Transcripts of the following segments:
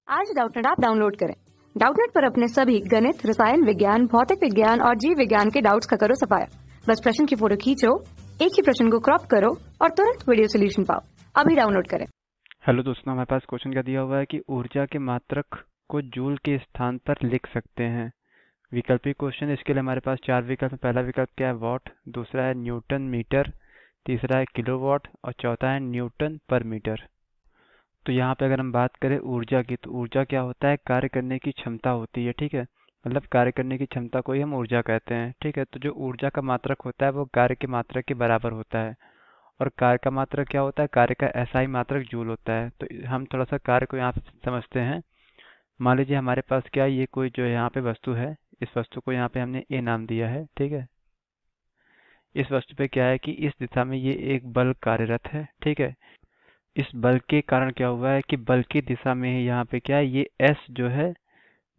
आज Doubtnut app download करें। Doubtnut पर अपने सभी गणित, रसायन विज्ञान, भौतिक विज्ञान और जीव विज्ञान के डाउट्स का करो सफाया। बस प्रश्न की फोटो खींचो, एक ही प्रश्न को क्रॉप करो और तुरंत वीडियो सोल्यूशन पाओ। अभी डाउनलोड करें। हेलो दोस्तों, हमारे पास क्वेश्चन क्या दिया हुआ है कि ऊर्जा के मात्रक को जूल के स्थान पर लिख सकते हैं। वैकल्पिक क्वेश्चन। इसके लिए हमारे पास चार विकल्प है। पहला विकल्प क्या है? वॉट। दूसरा है न्यूटन मीटर। तीसरा है किलोवाट और चौथा है न्यूटन पर मीटर। तो यहाँ पे अगर हम बात करें ऊर्जा की, तो ऊर्जा क्या होता है? कार्य करने की क्षमता होती है। ठीक है, मतलब कार्य करने की क्षमता को ही हम ऊर्जा कहते हैं। ठीक है, तो जो ऊर्जा का मात्रक होता है वो कार्य के मात्रक के बराबर होता है। और कार्य का मात्रक क्या होता है? कार्य का एसआई मात्रक जूल होता है। तो हम थोड़ा सा कार्य को यहाँ पे समझते हैं। मान लीजिए हमारे पास क्या है, ये कोई जो यहाँ पे वस्तु है, इस वस्तु को यहाँ पे हमने ए नाम दिया है। ठीक है, इस वस्तु पे क्या है कि इस दिशा में ये एक बल कार्यरत है। ठीक है, इस बल के कारण क्या हुआ है कि बल की दिशा में ही यहाँ पे क्या है, ये एस जो है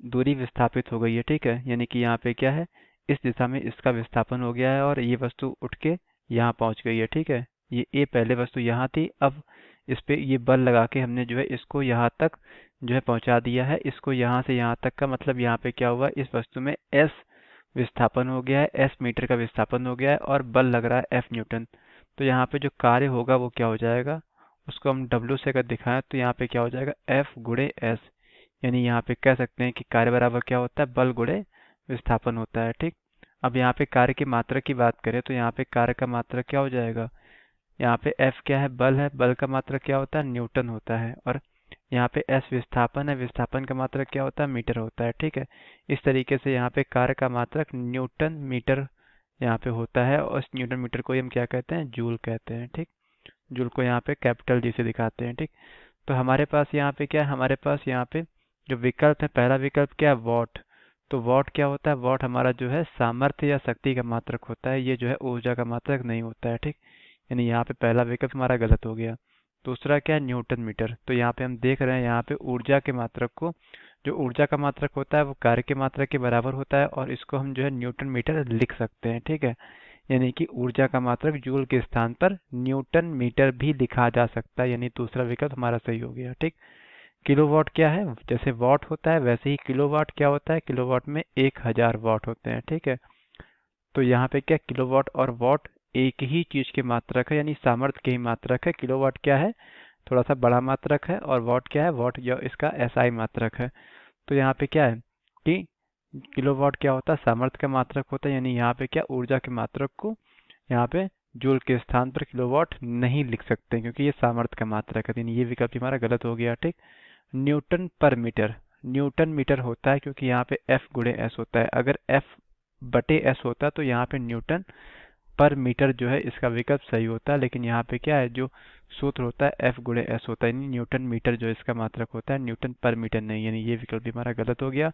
दूरी विस्थापित हो गई है। ठीक है, यानी कि यहाँ पे क्या है, इस दिशा में इसका विस्थापन हो गया है और ये वस्तु उठ के यहाँ पहुंच गई है। ठीक है, ये ए पहले वस्तु यहाँ थी, अब इस पे ये बल लगा के हमने जो है इसको यहाँ तक जो है पहुंचा दिया है। इसको यहाँ से यहाँ तक का मतलब यहाँ पे क्या हुआ, इस वस्तु में एस विस्थापन हो गया है, एस मीटर का विस्थापन हो गया है और बल लग रहा है एफ न्यूटन। तो यहाँ पे जो कार्य होगा वो क्या हो जाएगा, उसको हम डब्ल्यू से अगर दिखाएं तो यहाँ पे क्या हो जाएगा, एफ गुणे एस। यानी यहाँ पे कह सकते हैं कि कार्य बराबर क्या होता है, बल गुणे विस्थापन होता है। ठीक, अब यहाँ पे कार्य की मात्रा की बात करें तो यहाँ पे कार्य का मात्रा क्या हो जाएगा, यहाँ पे एफ क्या है, बल है, बल का मात्रक क्या होता है, न्यूटन होता है। और यहाँ पे एस विस्थापन है, विस्थापन का मात्रक क्या होता है, मीटर होता है। ठीक है, इस तरीके से यहाँ पे कार्य का मात्रक न्यूटन मीटर यहाँ पे होता है और इस न्यूटन मीटर को ही हम क्या कहते हैं, जूल कहते हैं। ठीक, जूल को यहाँ पे कैपिटल जी से दिखाते हैं। ठीक, तो हमारे पास यहाँ पे क्या है, हमारे पास यहाँ पे जो विकल्प है, पहला विकल्प क्या है, वॉट। तो वॉट क्या होता है, वॉट हमारा जो है सामर्थ्य या शक्ति का मात्रक होता है, ये जो है ऊर्जा का मात्रक नहीं होता है। ठीक, यानी यहाँ पे पहला विकल्प हमारा गलत हो गया। दूसरा क्या है, न्यूटन मीटर। तो यहाँ पे हम देख रहे हैं यहाँ पे ऊर्जा के मात्रक को, जो ऊर्जा का मात्रक होता है वो कार्य के मात्रक के बराबर होता है और इसको हम जो है न्यूटन मीटर लिख सकते हैं। ठीक है, यानी कि ऊर्जा का मात्रक जूल के स्थान पर न्यूटन मीटर भी लिखा जा सकता है, यानी दूसरा विकल्प हमारा सही हो गया। ठीक, किलोवाट क्या है, जैसे वॉट होता है वैसे ही किलोवाट क्या होता है, किलोवाट में 1000 वाट होते हैं। ठीक है, तो यहाँ पे क्या, किलोवाट और वॉट एक ही चीज के मात्रक है, यानी सामर्थ्य के ही मात्रक है। किलोवाट क्या है, थोड़ा सा बड़ा मात्रक है और वॉट क्या है, वॉट या इसका एसआई मात्रक है। तो यहाँ पे क्या है कि किलोवाट क्या होता है, सामर्थ्य का मात्रक होता है, यानी यहाँ पे क्या, ऊर्जा के मात्रक को यहाँ पे जूल के स्थान पर किलोवाट नहीं लिख सकते क्योंकि ये सामर्थ्य का मात्रक है, यानी ये विकल्प हमारा गलत हो गया। ठीक, न्यूटन पर मीटर, न्यूटन मीटर होता है क्योंकि यहाँ पे एफ गुणे एस होता है। अगर एफ बटे एस होता तो यहाँ पे न्यूटन पर मीटर जो है इसका विकल्प सही होता है, लेकिन यहाँ पे क्या है, जो सूत्र होता है एफ गुणे एस होता है, यानी न्यूटन मीटर जो इसका मात्रक होता है, न्यूटन पर मीटर नहीं, यानी ये विकल्प भी हमारा गलत हो गया।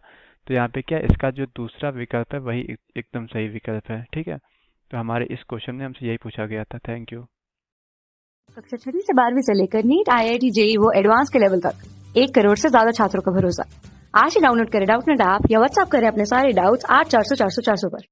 तो यहाँ पे क्या, इसका जो दूसरा विकल्प है वही एकदम सही विकल्प है। ठीक है, तो हमारे इस क्वेश्चन में हमसे यही पूछा गया था। Thank you. कक्षा 6 से 12वीं से लेकर नीट, आईआईटी, जेईई वो एडवांस के लेवल तक 1 करोड़ से ज्यादा छात्रों का भरोसा। आज ही डाउनलोड करें डाउटनेट ऐप या व्हाट्सएप करें अपने सारे डाउट्स 8400 400 400 पर।